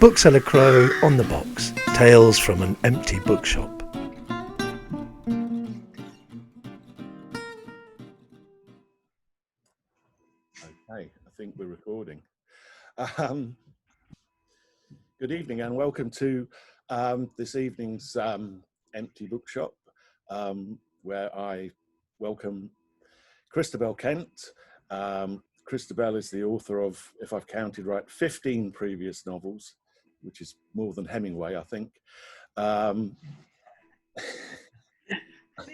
Bookseller Crow on the box. Tales from an empty bookshop. Okay, I think we're recording. Good evening and welcome to this evening's empty bookshop, where I welcome Christabel Kent. Christabel is the author of, if I've counted right, 15 previous novels, which is more than Hemingway, I think.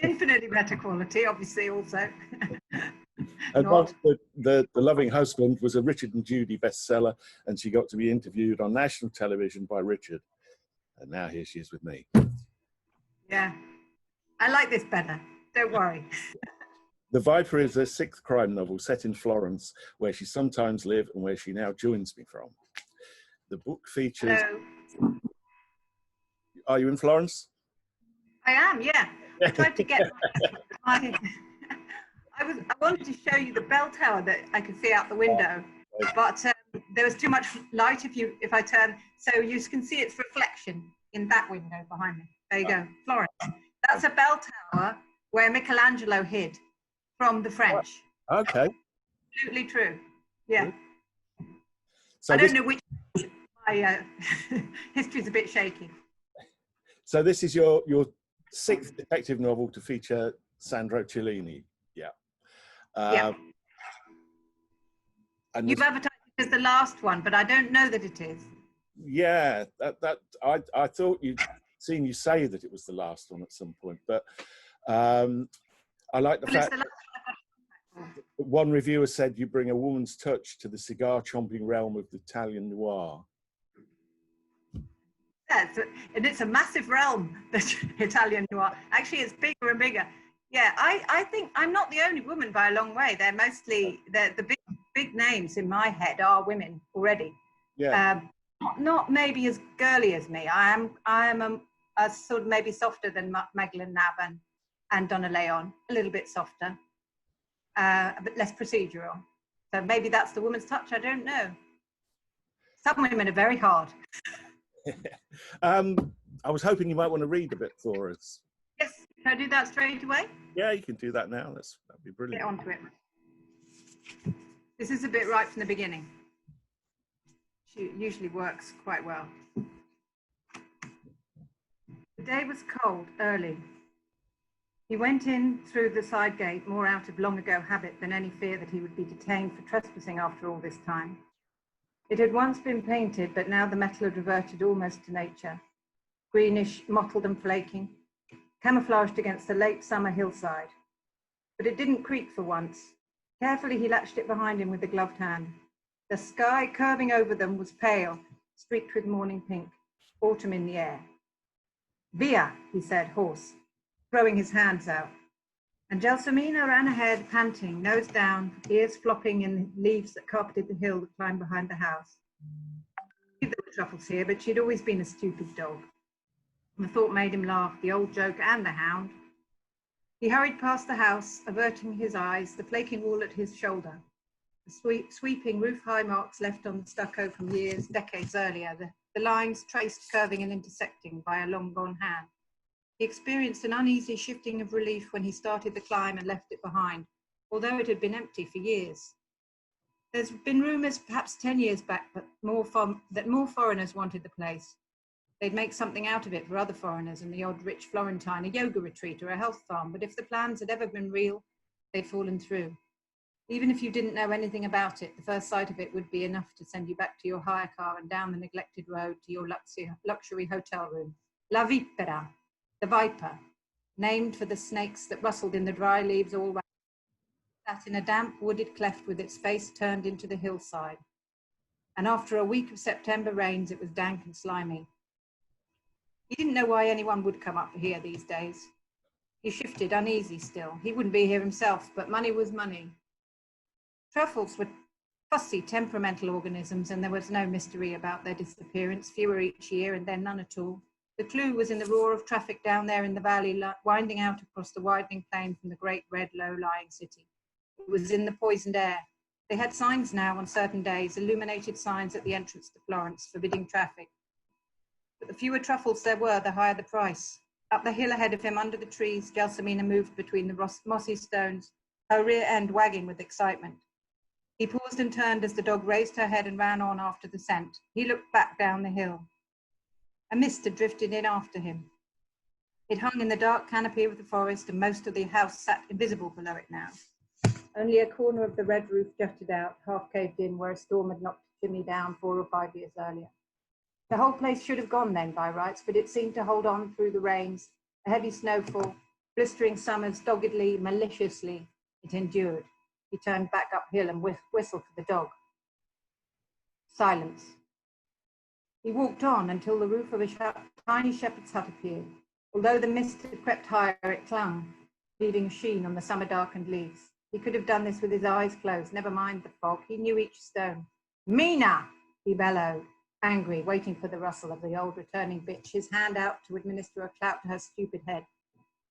Infinitely better quality, obviously, also. And once the Loving Husband was a Richard and Judy bestseller, and she got to be interviewed on national television by Richard. And now here she is with me. Yeah, I like this better. Don't worry. The Vipera is her 6th crime novel set in Florence, where she sometimes lived and where she now joins me from. The book features... Hello. Are you in Florence? I am, yeah. I tried to get I wanted to show you the bell tower that I could see out the window, but there was too much light if I turn, so you can see its reflection in that window behind me. There you go, Florence. That's a bell tower where Michelangelo hid from the French. Okay. Absolutely true. Yeah. So I don't know which. My history's a bit shaky. So this is your 6th detective novel to feature Sandro Cellini. Yeah. Yeah. And you've advertised it as the last one, but I don't know that it is. Yeah, I thought you'd seen you say that it was the last one at some point, but I like the fact that one reviewer said you bring a woman's touch to the cigar-chomping realm of the Italian noir. Yeah, and it's a massive realm, the Italian noir. Actually, it's bigger and bigger. Yeah, I think I'm not the only woman by a long way. They're mostly, the big names in my head are women already. Yeah. Not maybe as girly as me. I am a sort of maybe softer than Magdalene Nab and Donna Leon, a little bit softer, but less procedural. So maybe that's the woman's touch. I don't know. Some women are very hard. I was hoping you might want to read a bit for us. Yes, can I do that straight away? Yeah, you can do that now. That'd be brilliant. Get onto it. This is a bit right from the beginning. She usually works quite well. The day was cold, early. He went in through the side gate more out of long ago habit than any fear that he would be detained for trespassing after all this time. It had once been painted, but now the metal had reverted almost to nature, greenish, mottled and flaking, camouflaged against the late summer hillside. But it didn't creak for once. Carefully he latched it behind him with a gloved hand. The sky curving over them was pale, streaked with morning pink, autumn in the air. Via, he said, hoarse, throwing his hands out. And Gelsomina ran ahead, panting, nose down, ears flopping in the leaves that carpeted the hill that climbed behind the house. There were truffles here, but she'd always been a stupid dog. The thought made him laugh, the old joke and the hound. He hurried past the house, averting his eyes, the flaking wall at his shoulder, the sweeping roof-high marks left on the stucco from decades earlier, the lines traced, curving and intersecting by a long-gone hand. He experienced an uneasy shifting of relief when he started the climb and left it behind, although it had been empty for years. There's been rumours, perhaps 10 years back, that more foreigners wanted the place. They'd make something out of it for other foreigners and the odd rich Florentine, a yoga retreat or a health farm, but if the plans had ever been real, they'd fallen through. Even if you didn't know anything about it, the first sight of it would be enough to send you back to your hire car and down the neglected road to your luxury hotel room. La Vipera. The Viper, named for the snakes that rustled in the dry leaves all round, sat in a damp wooded cleft with its face turned into the hillside. And after a week of September rains, it was dank and slimy. He didn't know why anyone would come up here these days. He shifted, uneasy still. He wouldn't be here himself, but money was money. Truffles were fussy, temperamental organisms, and there was no mystery about their disappearance, fewer each year and then none at all. The clue was in the roar of traffic down there in the valley, winding out across the widening plain from the great red, low-lying city. It was in the poisoned air. They had signs now on certain days, illuminated signs at the entrance to Florence, forbidding traffic, But the fewer truffles there were, the higher the price. Up the hill ahead of him, under the trees, Gelsomina moved between the mossy stones, her rear end wagging with excitement. He paused and turned as the dog raised her head and ran on after the scent. He looked back down the hill. A mist had drifted in after him. It hung in the dark canopy of the forest, and most of the house sat invisible below it now. Only a corner of the red roof jutted out, half caved in, where a storm had knocked the chimney down 4 or 5 years earlier. The whole place should have gone then by rights, but it seemed to hold on through the rains, a heavy snowfall, blistering summers, doggedly, maliciously, it endured. He turned back uphill and whistled for the dog. Silence. He walked on until the roof of a tiny shepherd's hut appeared. Although the mist had crept higher, it clung, leaving a sheen on the summer-darkened leaves. He could have done this with his eyes closed, never mind the fog. He knew each stone. Mina! He bellowed, angry, waiting for the rustle of the old returning bitch, his hand out to administer a clout to her stupid head.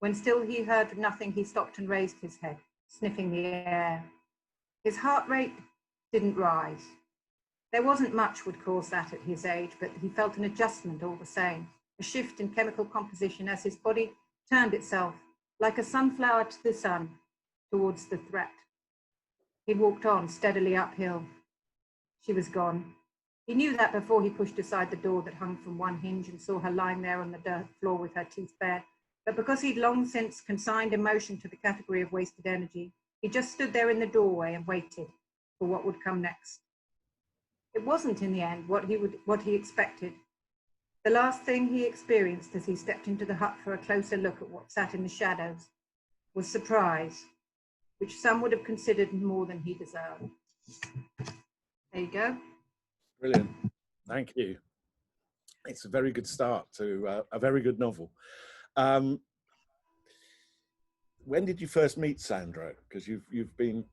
When still he heard nothing, he stopped and raised his head, sniffing the air. His heart rate didn't rise. There wasn't much would cause that at his age, but he felt an adjustment all the same, a shift in chemical composition as his body turned itself, like a sunflower to the sun, towards the threat. He walked on steadily uphill. She was gone. He knew that before he pushed aside the door that hung from one hinge and saw her lying there on the dirt floor with her teeth bared. But because he'd long since consigned emotion to the category of wasted energy, he just stood there in the doorway and waited for what would come next. It wasn't in the end what he expected. The last thing he experienced as he stepped into the hut for a closer look at what sat in the shadows was surprise, which some would have considered more than he deserved. There you go. Brilliant. Thank you. It's a very good start to a very good novel. When did you first meet Sandro? Because you've been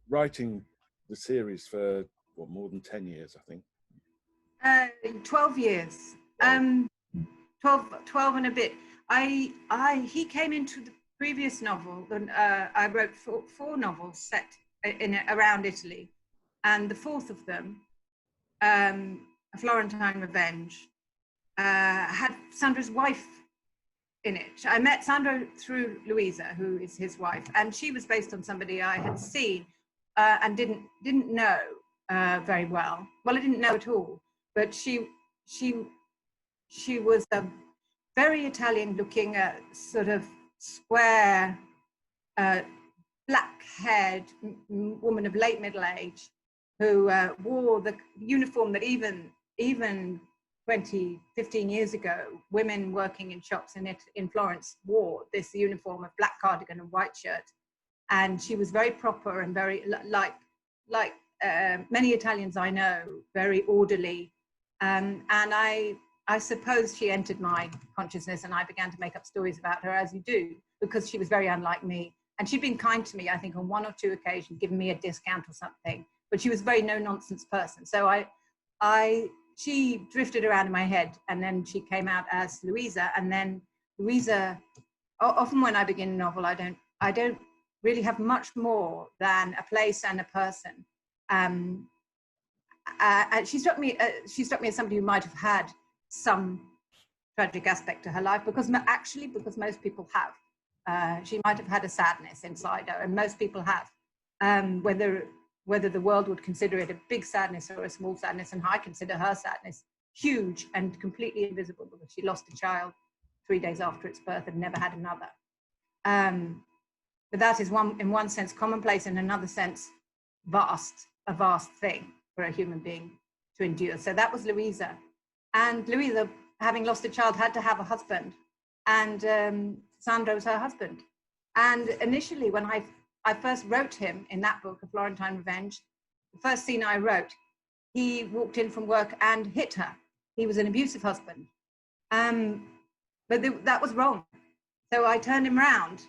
writing the series for more than 10 years, I think. 12 years. 12 and a bit. He came into the previous novel. I wrote four novels set in around Italy, and the fourth of them, A Florentine Revenge, had Sandro's wife in it. I met Sandro through Louisa, who is his wife, and she was based on somebody I had seen and didn't know very well. Well, I didn't know at all, but she was a very Italian-looking, sort of square, black-haired woman of late middle age, who wore the uniform that even 15 years ago, women working in shops in Florence wore, this uniform of black cardigan and white shirt. And she was very proper and very, like many Italians I know, very orderly. And I suppose she entered my consciousness, and I began to make up stories about her, as you do, because she was very unlike me. And she'd been kind to me, I think, on 1 or 2 occasions, given me a discount or something. But she was a very no-nonsense person. So she drifted around in my head, and then she came out as Louisa. And then Louisa, often when I begin a novel, I don't really have much more than a place and a person. And she struck me as somebody who might have had some tragic aspect to her life, because most people have. She might have had a sadness inside her, and most people have. Whether the world would consider it a big sadness or a small sadness, and I consider her sadness huge and completely invisible, because she lost a child 3 days after its birth and never had another. But that is in one sense commonplace, in another sense a vast thing for a human being to endure. So that was Louisa. And Louisa, having lost a child, had to have a husband, and Sandro was her husband. And initially, when I first wrote him in that book, A Florentine Revenge, the first scene I wrote, he walked in from work and hit her. He was an abusive husband. But that was wrong. So I turned him around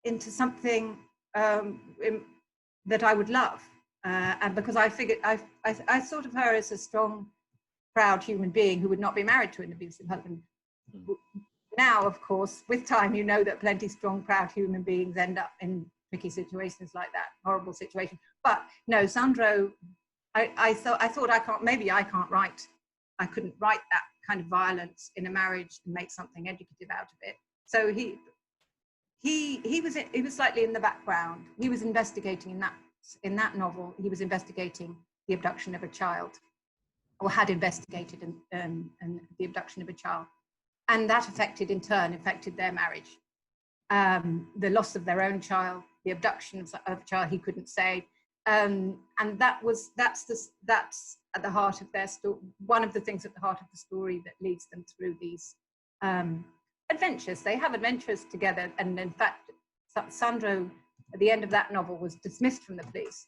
into something that I would love. And because I figured, I thought of her as a strong, proud human being who would not be married to an abusive husband. Now, of course, with time, you know that plenty strong, proud human beings end up in tricky situations like that, horrible situation. But no, Sandro, I thought I couldn't write that kind of violence in a marriage and make something educative out of it. So he was slightly in the background. He was investigating in that novel. He was investigating the abduction of a child, or had investigated the abduction of a child, and that in turn affected their marriage. The loss of their own child, the abduction of a child he couldn't save, and that's at the heart of their story. One of the things at the heart of the story that leads them through these adventures. They have adventures together, and in fact, Sandro, at the end of that novel, was dismissed from the police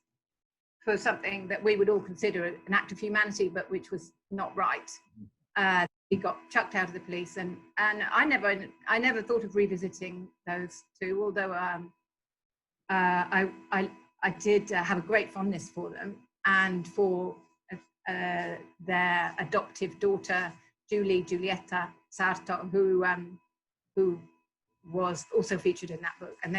for something that we would all consider an act of humanity, but which was not right. He got chucked out of the police, and I never thought of revisiting those two, although I did have a great fondness for them and for their adoptive daughter Giulietta Sarto, who was also featured in that book, and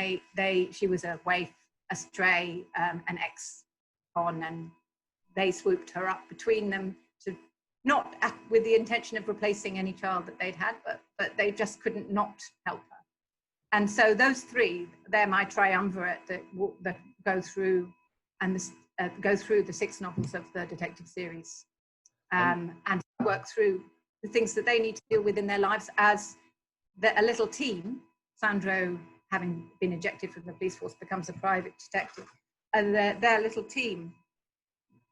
she was a waif, a stray, an ex-con, and they swooped her up between them, to not with the intention of replacing any child that they'd had, but they just couldn't not help her. And so those three, they're my triumvirate that go through the 6 novels of the detective series, and work through the things that they need to deal with in their lives as a little team. Sandro, having been ejected from the police force, becomes a private detective, and their little team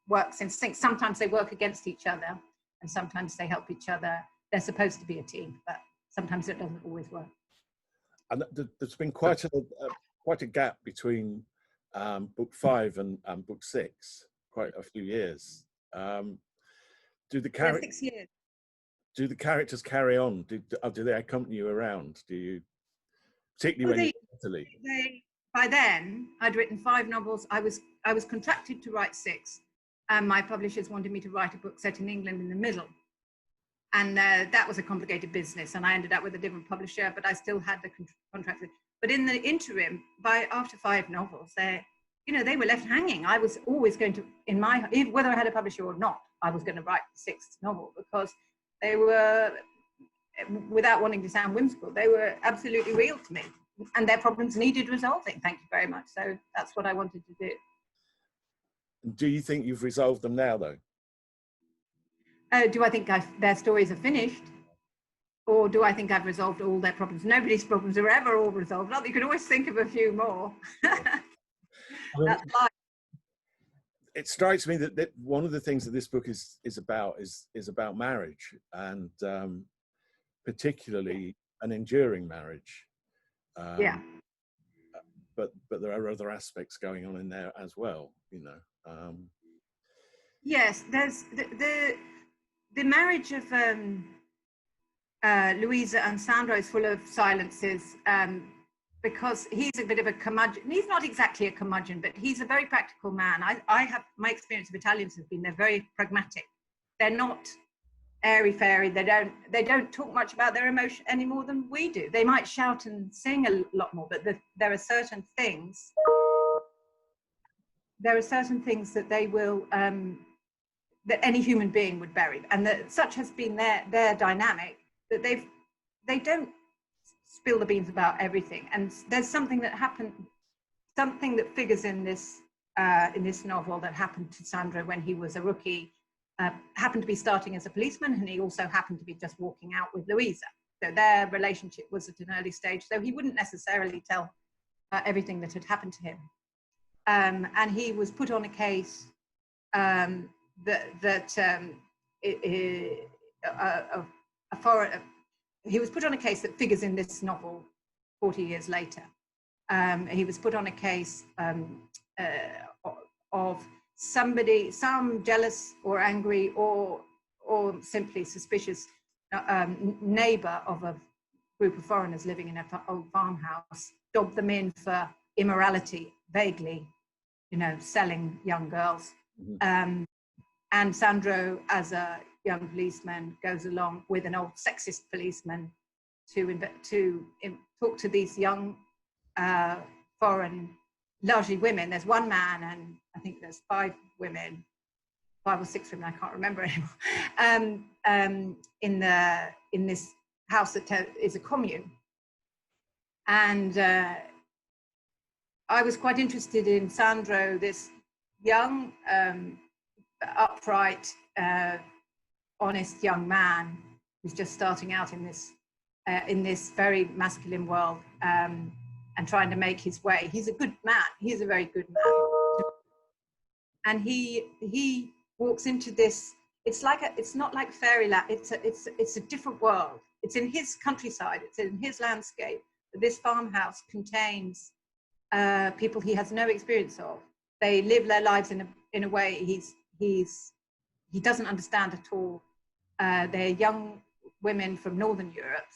works in sync. Sometimes they work against each other, and sometimes they help each other. They're supposed to be a team, but sometimes it doesn't always work. And there's been quite a gap between book 5 and book 6, quite a few years. Do the 6 years. Do the characters carry on? Do they accompany you around? Do you, particularly when you're in Italy? By then, I'd written 5 novels. I was contracted to write 6, and my publishers wanted me to write a book set in England in the middle. And that was a complicated business, and I ended up with a different publisher, but I still had the contract. But in the interim, after 5 novels, they were left hanging. I was always going to, whether I had a publisher or not, I was going to write the 6th novel, because they were, without wanting to sound whimsical, they were absolutely real to me, and their problems needed resolving. Thank you very much. So that's what I wanted to do. Do you think you've resolved them now, though? Do I think their stories are finished? Or do I think I've resolved all their problems? Nobody's problems are ever all resolved. You can always think of a few more. That's life. It strikes me that one of the things that this book is about marriage, and particularly an enduring marriage. Yeah. But there are other aspects going on in there as well, Yes, there's the marriage of Louisa and Sandro is full of silences, because he's a bit of a curmudgeon. He's not exactly a curmudgeon, but he's a very practical man. I have, my experience of Italians has been they're very pragmatic. They're not airy-fairy. They don't talk much about their emotion any more than we do. They might shout and sing a lot more, but there are certain things. There are certain things that they will, that any human being would bury, and that such has been their dynamic, that they don't spill the beans about everything. And there's something that happened, something that figures in this novel that happened to Sandro when he was a rookie. Happened to be starting as a policeman, and he also happened to be just walking out with Louisa. So their relationship was at an early stage, so he wouldn't necessarily tell everything that had happened to him. And he was put on a case he was put on a case that figures in this novel 40 years later. He was put on a case of some jealous or angry or simply suspicious neighbor of a group of foreigners living in an old farmhouse, dobbed them in for immorality, vaguely, selling young girls. Mm-hmm. And Sandro, as a young policeman, goes along with an old sexist policeman to talk to these young foreign, largely women. There's one man, and I think there's 5 women, 5 or 6 women, I can't remember anymore, in this house that is a commune. And I was quite interested in Sandro, this young, upright, honest young man who's just starting out in this very masculine world, and trying to make his way. He's a good man. He's a very good man. And he walks into this. It's not like fairyland. It's a different world. It's in his countryside. It's in his landscape. This farmhouse contains people he has no experience of. They live their lives in a way he doesn't understand at all. They're young women from Northern Europe.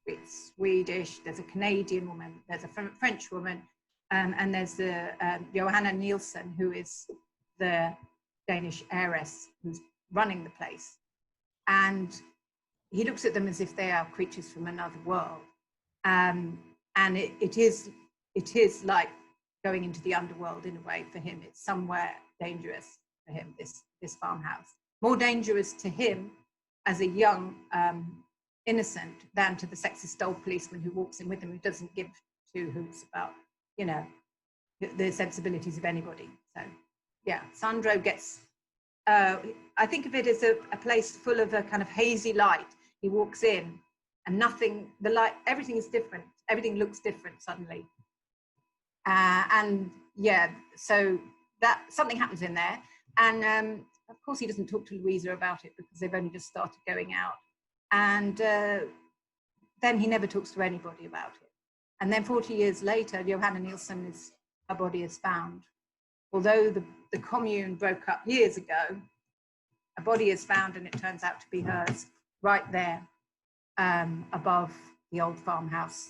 It's Swedish. There's a Canadian woman. There's a French woman, and there's the Johanna Nielsen, who is the Danish heiress who's running the place. And he looks at them as if they are creatures from another world. And it is like going into the underworld in a way for him. It's somewhere dangerous for him, this farmhouse. More dangerous to him as a young innocent than to the sexist old policeman who walks in with him, who doesn't give two hoots about, you know, the sensibilities of anybody. So yeah, Sandro gets, I think of it as a place full of a kind of hazy light. He walks in and nothing, the light, everything is different. Everything looks different suddenly. And yeah, so that something happens in there. And of course he doesn't talk to Louisa about it because they've only just started going out. And then he never talks to anybody about it. And then 40 years later, Johanna Nielsen her body is found. Although the commune broke up years ago, a body is found and it turns out to be hers right there above the old farmhouse.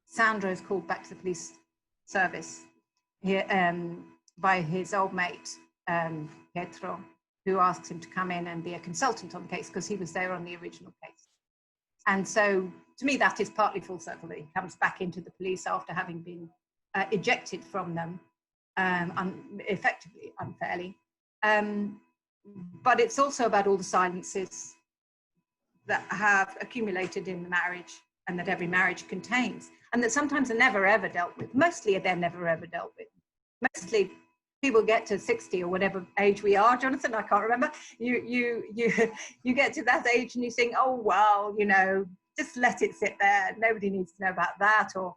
Sandro is called back to the police service here, by his old mate, Pietro, who asks him to come in and be a consultant on the case because he was there on the original case. And so to me, that is partly full circle, that he comes back into the police after having been ejected from them, effectively, unfairly. But it's also about all the silences that have accumulated in the marriage and that every marriage contains, and that sometimes are never ever dealt with. Mostly they're never ever dealt with. Mostly people get to 60 or whatever age we are, Jonathan, I can't remember. You get to that age and you think, oh, well, you know, just let it sit there. Nobody needs to know about that. Or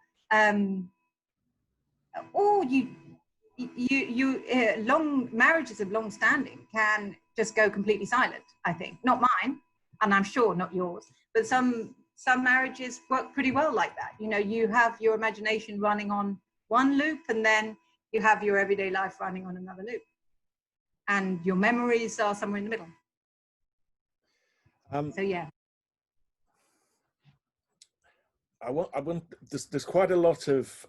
long marriages of long standing can just go completely silent, I think. Not mine, and I'm sure not yours, but some marriages work pretty well like that. You know, you have your imagination running on one loop and then you have your everyday life running on another loop. And your memories are somewhere in the middle. So yeah. There's quite a lot of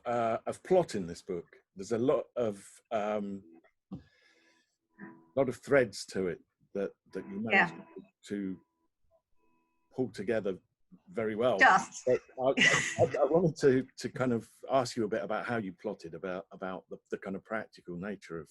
plot in this book. There's a lot of threads to it that you managed to pull together very well. Just. But I wanted to kind of ask you a bit about how you plotted, about the kind of practical nature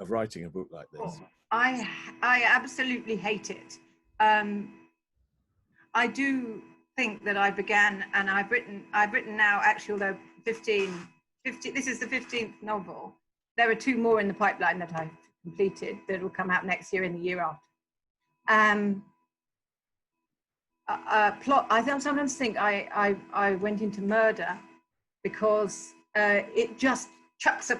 of writing a book like this. I absolutely hate it. I do think that I began, and I've written now, actually, although 15, this is the 15th novel. There are 2 more in the pipeline that I've completed that will come out next year and the year after. Plot, I sometimes think I went into murder because it just chucks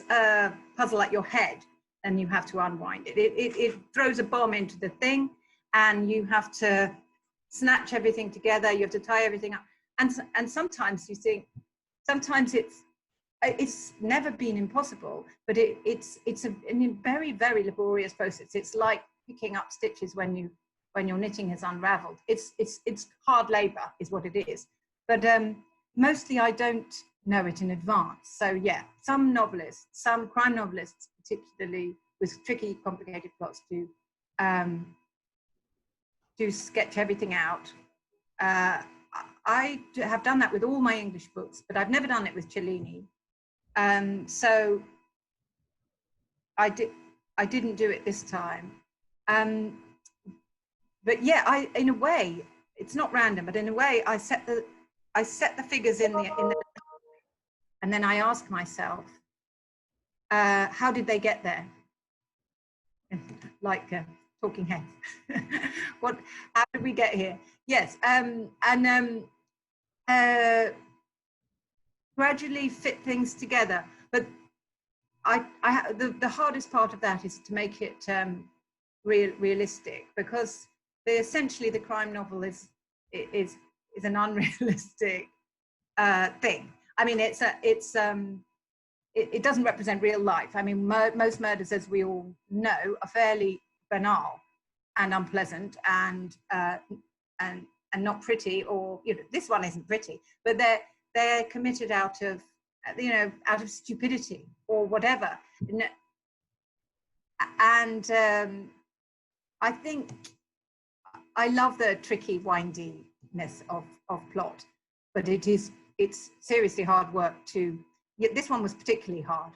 a puzzle at your head and you have to unwind it. It throws a bomb into the thing and you have to snatch everything together. You have to tie everything up. And sometimes you think, sometimes it's never been impossible, but it's a very, very laborious process. It's like picking up stitches when your knitting has unraveled. It's hard labor is what it is. But mostly I don't know it in advance. So yeah, some novelists, some crime novelists, particularly with tricky, complicated plots, do sketch everything out. I have done that with all my English books, but I've never done it with Cellini. So I didn't do it this time. But yeah, in a way, it's not random, but in a way, I set the figures in the, and then I ask myself, how did they get there? Like talking heads. How did we get here? Yes, gradually fit things together. But the hardest part of that is to make it realistic, because essentially the crime novel is an unrealistic thing. I mean, it doesn't represent real life. I mean, most murders, as we all know, are fairly banal and unpleasant and not pretty, or this one isn't pretty, but they're committed out of stupidity or whatever. And I think I love the tricky windiness of plot, but it's seriously hard work to. This one was particularly hard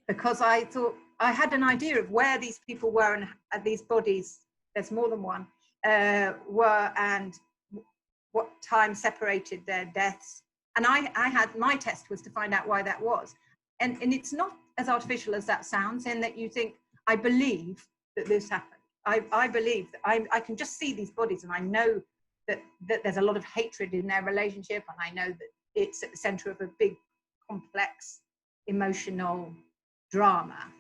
because I thought I had an idea of where these people were and these bodies, there's more than one, were, and what time separated their deaths. And I had, my test was to find out why that was. And it's not as artificial as that sounds, in that you think, I believe that this happened. I believe that I can just see these bodies, and I know that there's a lot of hatred in their relationship, and I know that it's at the center of a big, complex, emotional drama.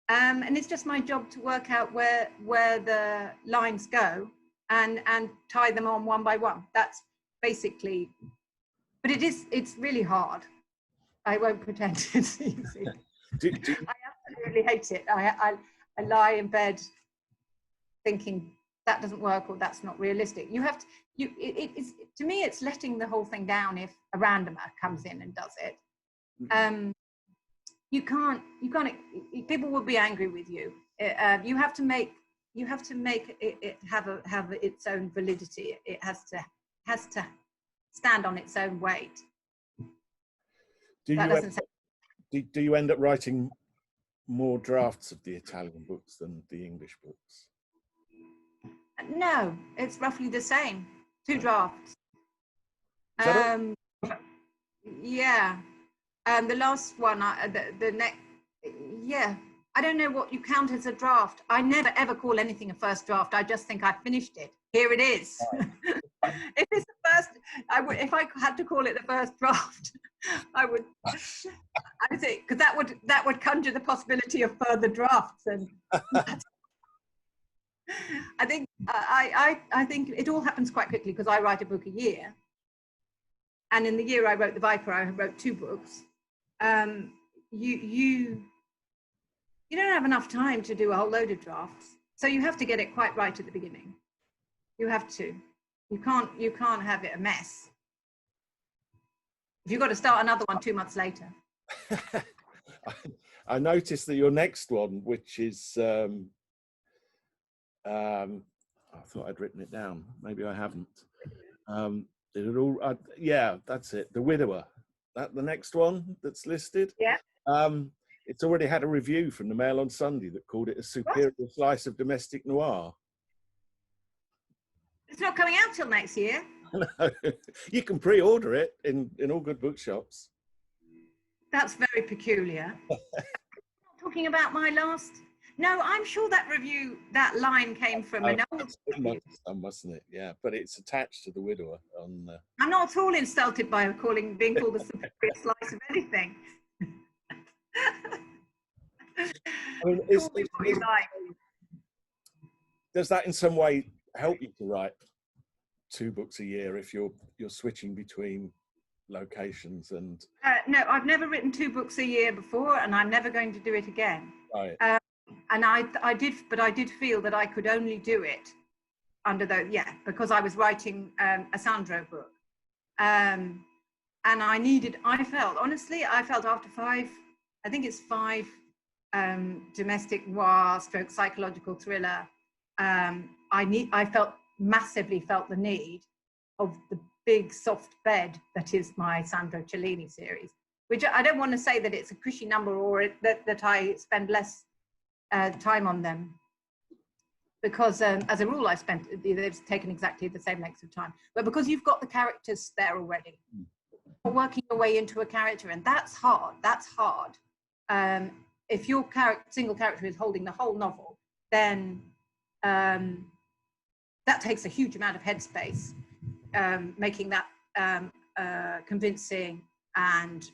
And it's just my job to work out where the lines go and tie them on one by one. That's basically, but it's really hard. I won't pretend it's easy. I absolutely hate it. I lie in bed thinking that doesn't work, or that's not realistic. You have to, to me, it's letting the whole thing down if a randomer comes in and does it. You can't, people will be angry with you. You have to make it have its own validity. It has to stand on its own weight. Do you end up writing more drafts of the Italian books than the English books? No, it's roughly the same. 2 drafts. Yeah. The last one, the next, yeah. I don't know what you count as a draft. I never ever call anything a first draft. I just think I finished it. Here it is. If it's the first, if I had to call it the first draft, I would say, because that would conjure the possibility of further drafts, and I think I think it all happens quite quickly, because I write a book a year, and in the year I wrote the Vipera, I wrote 2 books. You don't have enough time to do a whole load of drafts, so you have to get it quite right at the beginning. You have to. You can't have it a mess. If you've got to start another one 2 months later. I noticed that your next one, which is I thought I'd written it down. Maybe I haven't. Yeah, that's it. The Widower. That the next one that's listed. Yeah. It's already had a review from the Mail on Sunday that called it a superior slice of domestic noir. It's not coming out till next year. No, you can pre-order it in all good bookshops. That's very peculiar. Talking about my last. No, I'm sure that review, that line came from an old. Mustn't it? Yeah, but it's attached to the Widower. On. I'm not at all insulted by being called a superior slice of anything. I mean, does that in some way help you to write 2 books a year if you're switching between locations and? No, I've never written 2 books a year before, and I'm never going to do it again. Right. And I did feel that I could only do it under because I was writing a Sandro book, and I felt after 5, I think it's 5 domestic noir / psychological thriller, I massively felt the need of the big soft bed that is my Sandro Cellini series, which I don't want to say that it's a cushy number or that I spend less time on them, because as a rule they've taken exactly the same length of time. But because you've got the characters there already, you're working your way into a character, and that's hard. That's hard. If your single character is holding the whole novel, then that takes a huge amount of headspace, making that convincing and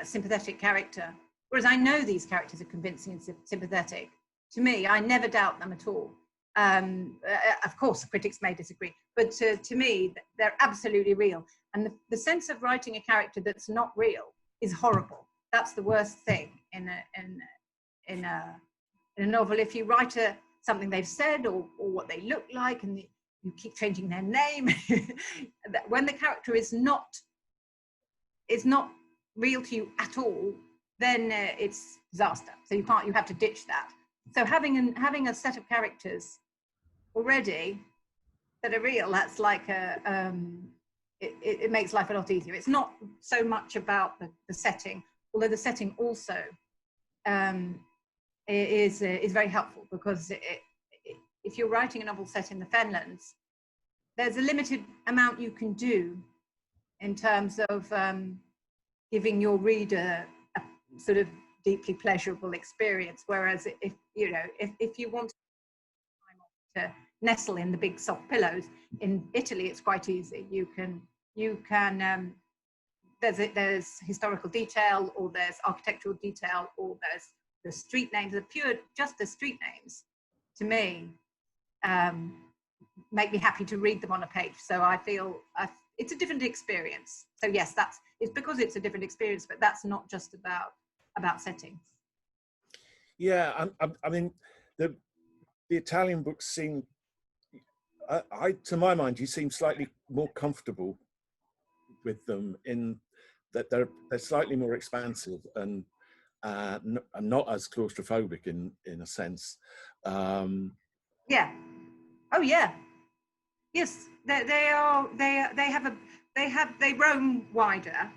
sympathetic character. Whereas I know these characters are convincing and sympathetic. To me, I never doubt them at all. Of course, critics may disagree, but to me, they're absolutely real. And the sense of writing a character that's not real is horrible. That's the worst thing in a novel. If you write something they've said or what they look like, and you keep changing their name, when the character is not real to you at all, then it's disaster. So you have to ditch that. So having a set of characters already that are real, that's like it makes life a lot easier. It's not so much about the setting, although the setting also is very helpful, because if you're writing a novel set in the Fenlands, there's a limited amount you can do in terms of giving your reader a sort of deeply pleasurable experience. Whereas if you want to nestle in the big soft pillows in Italy, it's quite easy. You can there's historical detail, or there's architectural detail, or there's the street names. Just the street names, to me, make me happy to read them on a page. So I feel it's a different experience. So yes, it's because it's a different experience, but that's not just about settings. Yeah, I mean, the Italian books seem, to my mind, you seem slightly more comfortable with them in that they're slightly more expansive and not as claustrophobic in a sense. Yeah. Oh yeah. Yes, they roam wider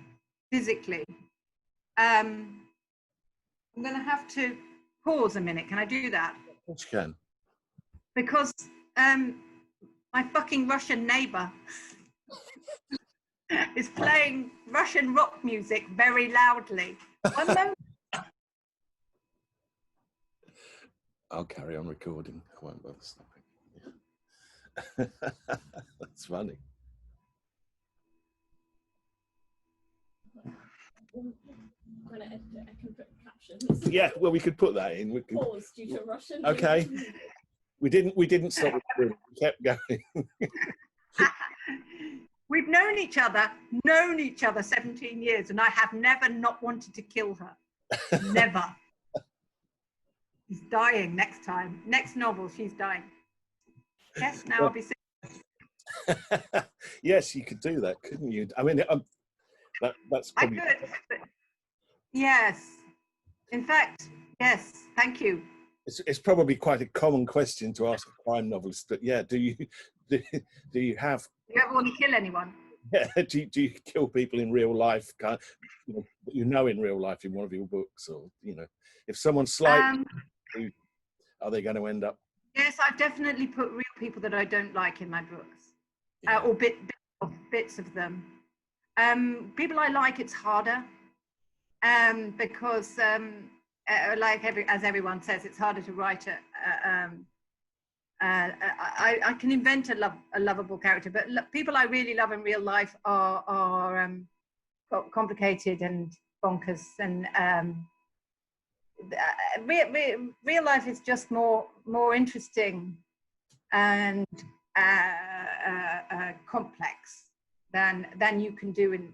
physically. I'm going to have to pause a minute. Can I do that? Of course you can. Because my fucking Russian neighbor is playing Russian rock music very loudly. One moment. I'll carry on recording. I won't bother stopping. Yeah. That's funny. When I edit it, I can put captions. Yeah, well, we could put that in. We could pause due to Russian. Okay. We didn't stop. We kept going. We've known each other 17 years, and I have never not wanted to kill her. Never. She's dying next time. Next novel, she's dying. Yes, now I'll be sick. Yes, you could do that, couldn't you? I mean, that's probably... I could. But yes. In fact, yes. Thank you. It's probably quite a common question to ask a crime novelist, but yeah, do you have? Do you ever want to kill anyone? Yeah, do you kill people in real life? In real life in one of your books, or if someone's slightly, are they going to end up? Yes, I've definitely put real people that I don't like in my books, or bits of them. People I like, it's harder, because as everyone says, it's harder to write I can invent a lovable character, but people I really love in real life are complicated and bonkers, and real life is just more interesting and complex than you can do in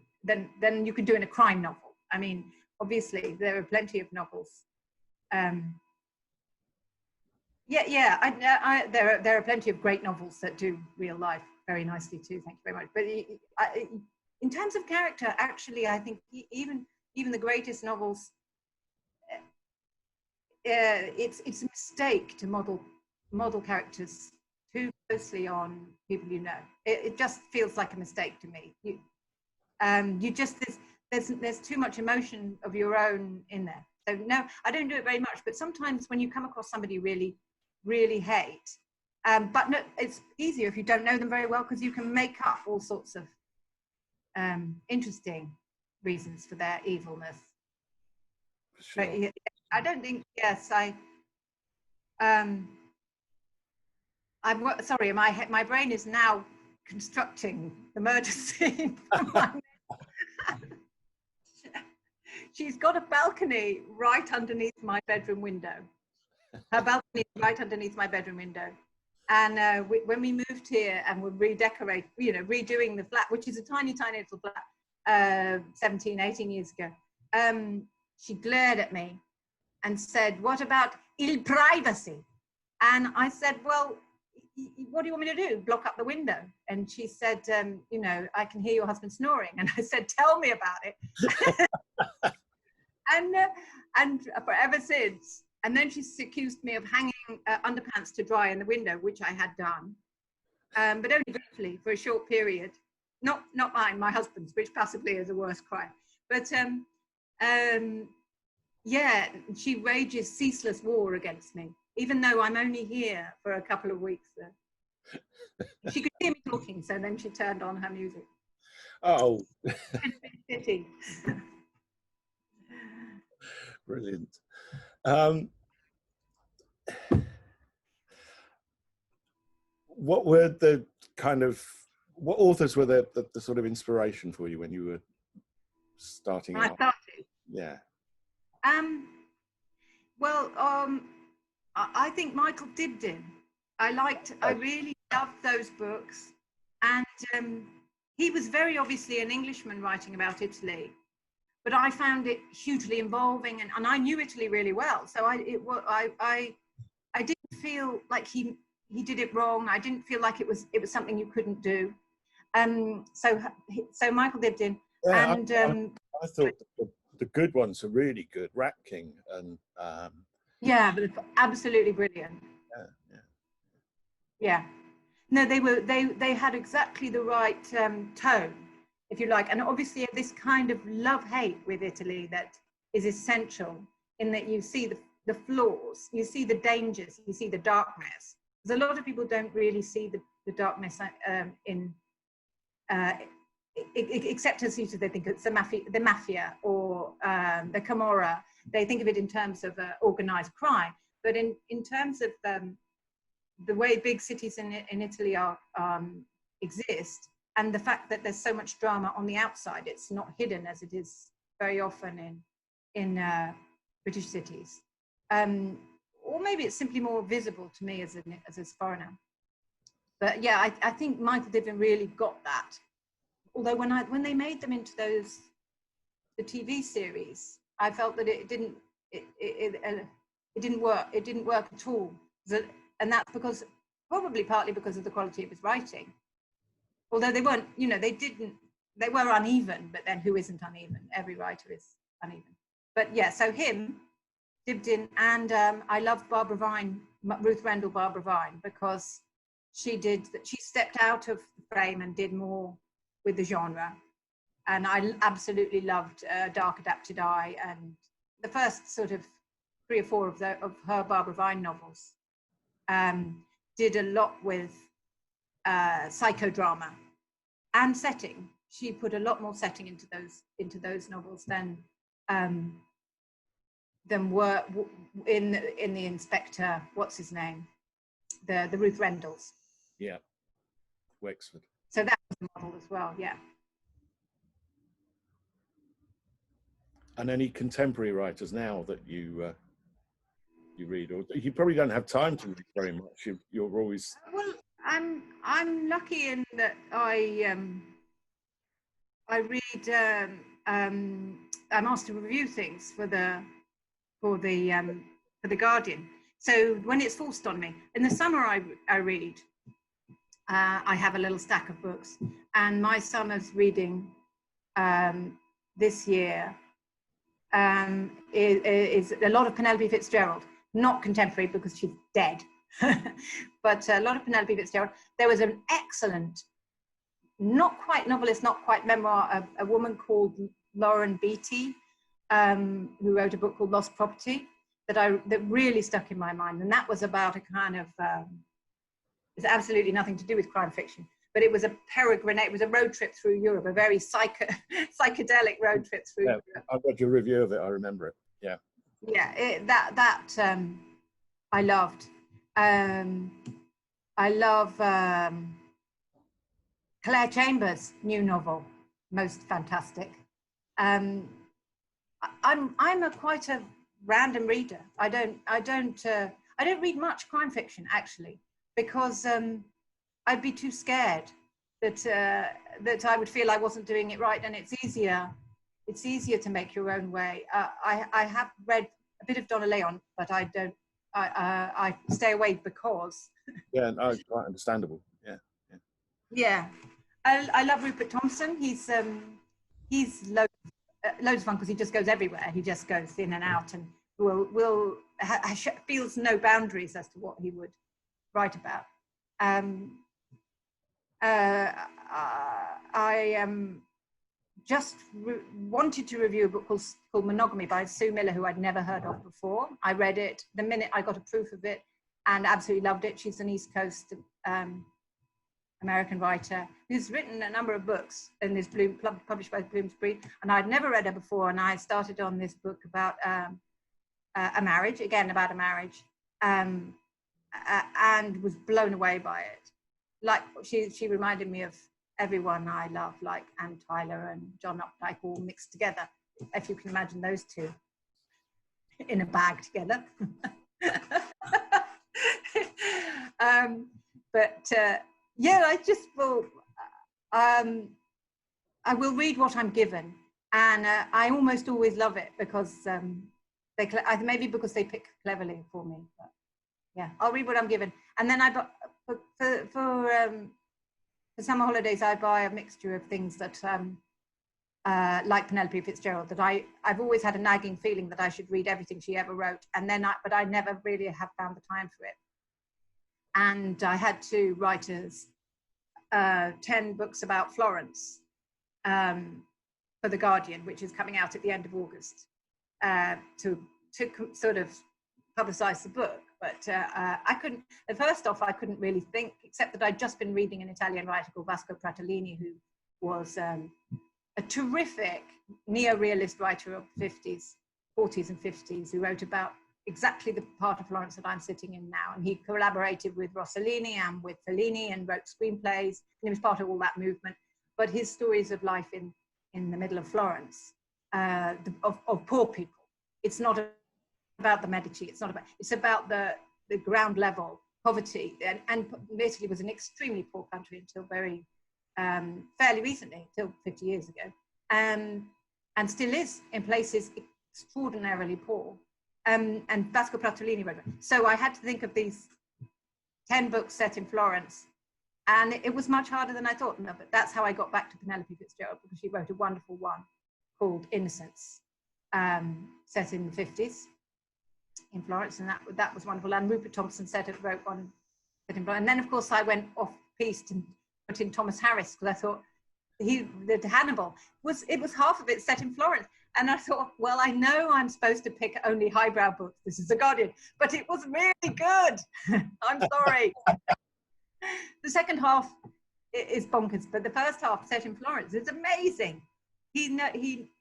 a crime novel. I mean, obviously there are plenty of novels. There are plenty of great novels that do real life very nicely too. Thank you very much. But in terms of character, actually, I think even the greatest novels, it's a mistake to model characters too closely on people you know. It just feels like a mistake to me. You just there's too much emotion of your own in there. So no, I don't do it very much. But sometimes when you come across somebody you really hate, but no, it's easier if you don't know them very well, because you can make up all sorts of interesting reasons for their evilness. For sure. But I don't think. Yes, I'm sorry. My brain is now constructing the murder scene. She's got a balcony right underneath my bedroom window. Her balcony is right underneath my bedroom window. And when we moved here and we're redoing the flat, which is a tiny, tiny little flat, 17, 18 years ago, she glared at me and said, "What about il privacy?" And I said, "Well, what do you want me to do? Block up the window?" And she said, "I can hear your husband snoring." And I said, "Tell me about it." and for ever since. And then she accused me of hanging underpants to dry in the window, which I had done, but only briefly for a short period. Not mine, my husband's, which possibly is a worse crime. But yeah, she wages ceaseless war against me, even though I'm only here for a couple of weeks. She could hear me talking, so then she turned on her music. Oh, Pity. brilliant. What were the what authors were the sort of inspiration for you when you were starting out? I started. Yeah. Well, I think Michael Dibdin. I really loved those books, and he was very obviously an Englishman writing about Italy, but I found it hugely involving, and I knew Italy really well, so I didn't feel like he did it wrong. I didn't feel like it was something you couldn't do. So Michael Dibdin, Yeah, and I thought the good ones are really good. Rat King and yeah, but absolutely brilliant. Yeah. No, they had exactly the right tone, if you like, and obviously this kind of love-hate with Italy that is essential, in that you see the flaws, you see the dangers, you see the darkness. Because a lot of people don't really see the darkness except as they think it's the mafia or the Camorra. They think of it in terms of organized crime, but in terms of the way big cities in Italy exist, and the fact that there's so much drama on the outside, it's not hidden as it is very often in British cities. Or maybe it's simply more visible to me as a foreigner. But yeah, I think Michael Dibdin really got that. Although when they made them into the TV series, I felt that it didn't work. It didn't work at all. And that's probably partly because of the quality of his writing. Although they weren't, they were uneven, but then who isn't uneven? Every writer is uneven. But yeah, so him, Dibdin, and I loved Barbara Vine, Ruth Rendell Barbara Vine, because she stepped out of the frame and did more with the genre. And I absolutely loved Dark Adapted Eye and the first sort of 3 or 4 of her Barbara Vine novels. Did a lot with psychodrama and setting. She put a lot more setting into those novels than were in the Inspector. What's his name? The Ruth Rendells. Yeah, Wexford. So that was a model as well. Yeah. And any contemporary writers now that you read, or you probably don't have time to read very much. You're always. Well, I'm lucky in that I read. I'm asked to review things for the Guardian. So when it's forced on me in the summer, I read. I have a little stack of books, and my summer's reading this year is a lot of Penelope Fitzgerald. Not contemporary because she's dead, but a lot of Penelope Fitzgerald. There was an excellent not quite novelist, not quite memoir, a woman called Lauren Beatty, who wrote a book called Lost Property that really stuck in my mind. And that was about a kind of, it's absolutely nothing to do with crime fiction, but it was a peregrination, it was a road trip through Europe, a very psychedelic road trip through Europe. I read your review of it, I remember it, yeah. Yeah, I loved. I love Claire Chambers' new novel, most fantastic. I'm quite a random reader. I don't read much crime fiction actually, because I'd be too scared that I would feel I wasn't doing it right, and it's easier to make your own way. I have read a bit of Donna Leon, but I stay away because. Yeah, no, quite understandable. Yeah. Yeah, I love Rupert Thompson. He's loads of fun because he just goes everywhere. He just goes in and out, and feels no boundaries as to what he would write about. I just wanted to review a book called Monogamy by Sue Miller, who I'd never heard of before. I read it the minute I got a proof of it and absolutely loved it. She's an East Coast American writer who's written a number of books and is published by Bloomsbury, and I'd never read her before, and I started on this book about a marriage, and was blown away by it. Like she reminded me of everyone I love, like Anne Tyler and John Updike, all mixed together, if you can imagine those two in a bag together. Yeah, I just will. I will read what I'm given, and I almost always love it because maybe because they pick cleverly for me. But yeah, I'll read what I'm given, and then for summer holidays I buy a mixture of things that like Penelope Fitzgerald, that I've always had a nagging feeling that I should read everything she ever wrote, and then but I never really have found the time for it. And I had 2 writers, 10 books about Florence for The Guardian, which is coming out at the end of August, to sort of publicize the book. But I couldn't, first off, I couldn't really think, except that I'd just been reading an Italian writer called Vasco Pratolini, who was a terrific neo-realist writer of 40s and 50s, who wrote about exactly the part of Florence that I'm sitting in now. And he collaborated with Rossellini and with Fellini and wrote screenplays, and he was part of all that movement. But his stories of life in the middle of Florence, of poor people, it's not about the Medici, it's about the ground level poverty. And Italy was an extremely poor country until very fairly recently, till 50 years ago, and still is in places extraordinarily poor. And Vasco Pratolini wrote it. So I had to think of these 10 books set in Florence, and it was much harder than I thought. No, but that's how I got back to Penelope Fitzgerald, because she wrote a wonderful one called Innocence, set in the 50s in Florence, and that was wonderful. And Rupert Thompson wrote one set in Florence. And then, of course, I went off piste and put in Thomas Harris, because I thought the Hannibal was half of it set in Florence. And I thought, well, I know I'm supposed to pick only highbrow books. This is The Guardian, but it was really good. I'm sorry. The second half is bonkers, but the first half, set in Florence, is amazing. He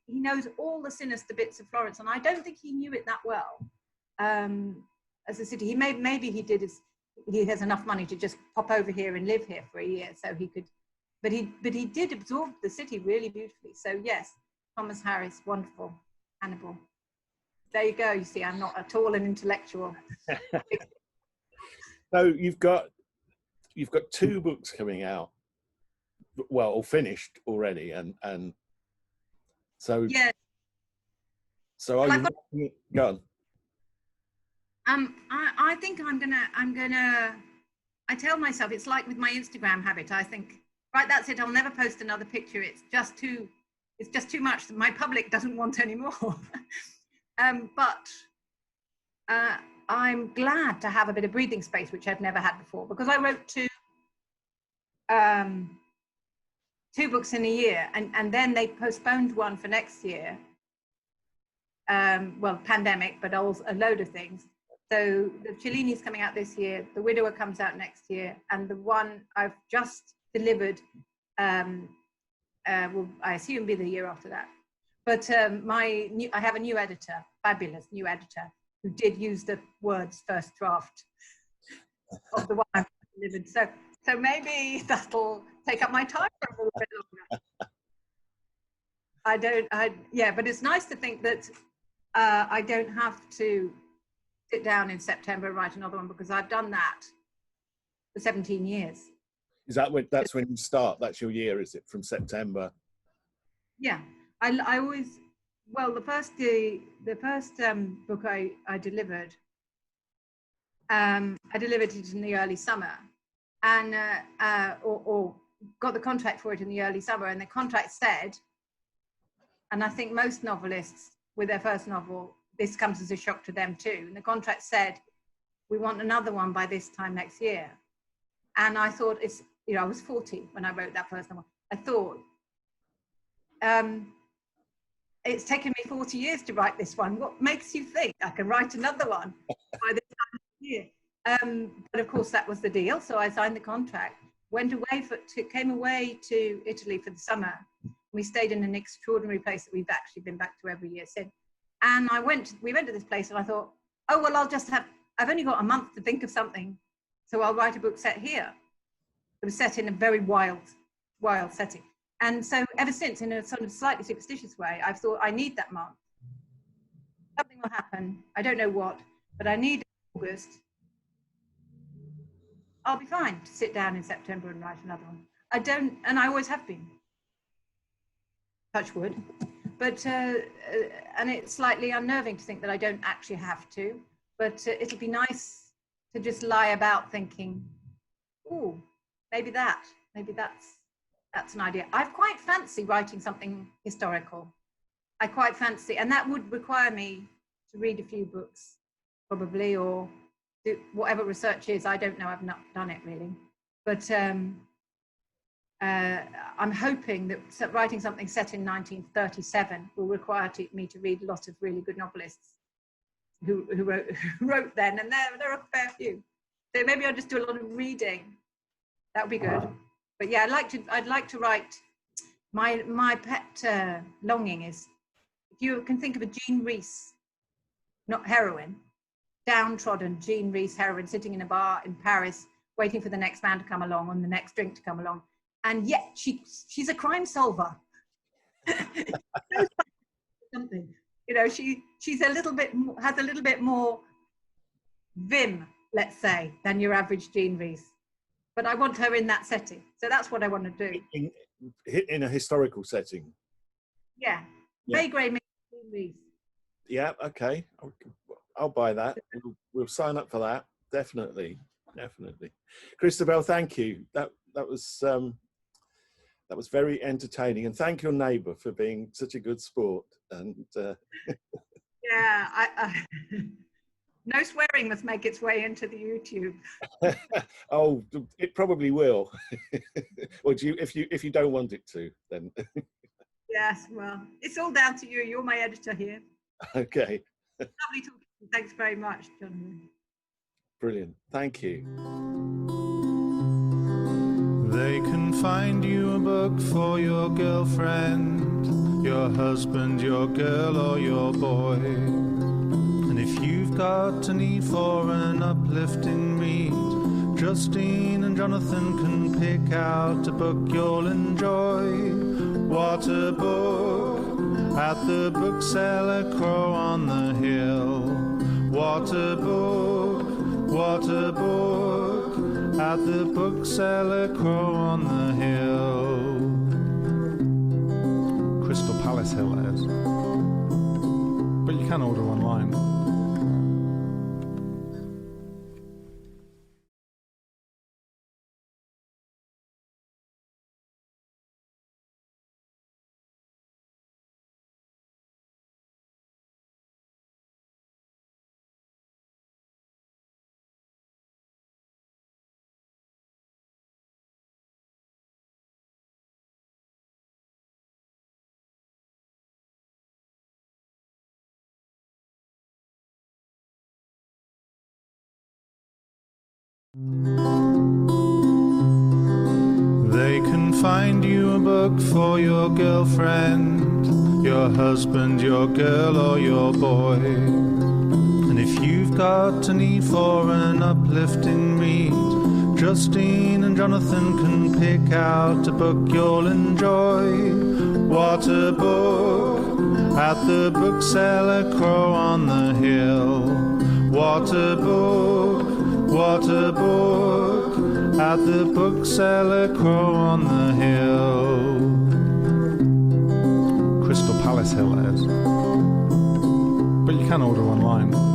knows all the sinister bits of Florence, and I don't think he knew it that well as a city. Maybe he did. He has enough money to just pop over here and live here for a year, so he could. But he did absorb the city really beautifully. So yes. Thomas Harris, wonderful. Hannibal. There you go. You see, I'm not at all an intellectual. So you've got 2 books coming out, well, or finished already, and so yeah. So are you go on? I think I'm gonna. I tell myself it's like with my Instagram habit. I think, right, that's it. I'll never post another picture. It's just too much that my public doesn't want anymore. But I'm glad to have a bit of breathing space, which I've never had before, because I wrote 2 2 books in a year, and then they postponed one for next year. Well, pandemic, but also a load of things. So the Cellini's coming out this year, The Widower comes out next year, and the one I've just delivered will, I assume, be the year after that. But I have a new editor, fabulous new editor, who did use the words first draft of the one I've delivered. So maybe that'll take up my time for a little bit longer. Yeah, but it's nice to think that I don't have to sit down in September and write another one, because I've done that for 17 years. Is that that's when you start? That's your year, is it, from September? Yeah, I always, well, the first book I delivered it in the early summer, and or got the contract for it in the early summer, and the contract said, and I think most novelists with their first novel, this comes as a shock to them too, and the contract said, we want another one by this time next year. And I thought, it's, you know, I was 40 when I wrote that first novel. I thought, it's taken me 40 years to write this one. What makes you think I can write another one by this time next year? But of course that was the deal. So I signed the contract, came away to Italy for the summer. We stayed in an extraordinary place that we've actually been back to every year since. And we went to this place, and I thought, oh, well, I've only got a month to think of something, so I'll write a book set here. It was set in a very wild setting. And so ever since, in a sort of slightly superstitious way, I've thought, I need that month. Something will happen, I don't know what, but I need August. I'll be fine to sit down in September and write another one. And I always have been. Touch wood. But, and it's slightly unnerving to think that I don't actually have to, but it'll be nice to just lie about thinking, oh, maybe that's an idea. I quite fancy writing something historical. I quite fancy, and that would require me to read a few books, probably, or do whatever research is. I don't know, I've not done it really. But I'm hoping that writing something set in 1937 will require me to read a lot of really good novelists who wrote then, and there are a fair few. So maybe I'll just do a lot of reading. That would be good. But yeah, I'd like to write. My pet longing is, if you can think of a Jean Rhys, not heroine, downtrodden Jean Rhys heroine sitting in a bar in Paris, waiting for the next man to come along and the next drink to come along. And yet she's a crime solver. Something, you know, she's has a little bit more vim, let's say, than your average Jean Rhys. But I want her in that setting, so that's what I want to do. In a historical setting. Yeah, May Gray meets Jean Rhys. Yeah, okay, I'll buy that. We'll sign up for that. Definitely. Christabel, thank you. That was very entertaining, and thank your neighbour for being such a good sport. And yeah, I no swearing must make its way into the YouTube. Oh, it probably will. Or if you don't want it to, then. Yes, well, it's all down to you. You're my editor here. Okay. Lovely talking to you. Thanks very much, John. Brilliant. Thank you. They can find you a book for your girlfriend, your husband, your girl, or your boy. And if you've got a need for an uplifting read, Justine and Jonathan can pick out a book you'll enjoy. What a book at the Bookseller Crow on the hill. What a book, what a book at the Bookseller Crow on the hill. Crystal Palace Hill it is. But you can order online. They can find you a book for your girlfriend, your husband, your girl, or your boy. And if you've got a need for an uplifting read, Justine and Jonathan can pick out a book you'll enjoy. What a book at the Bookseller Crow on the hill. What a book, what a book at the Bookseller Crow on the hill. Crystal Palace Hill it is. But you can order online.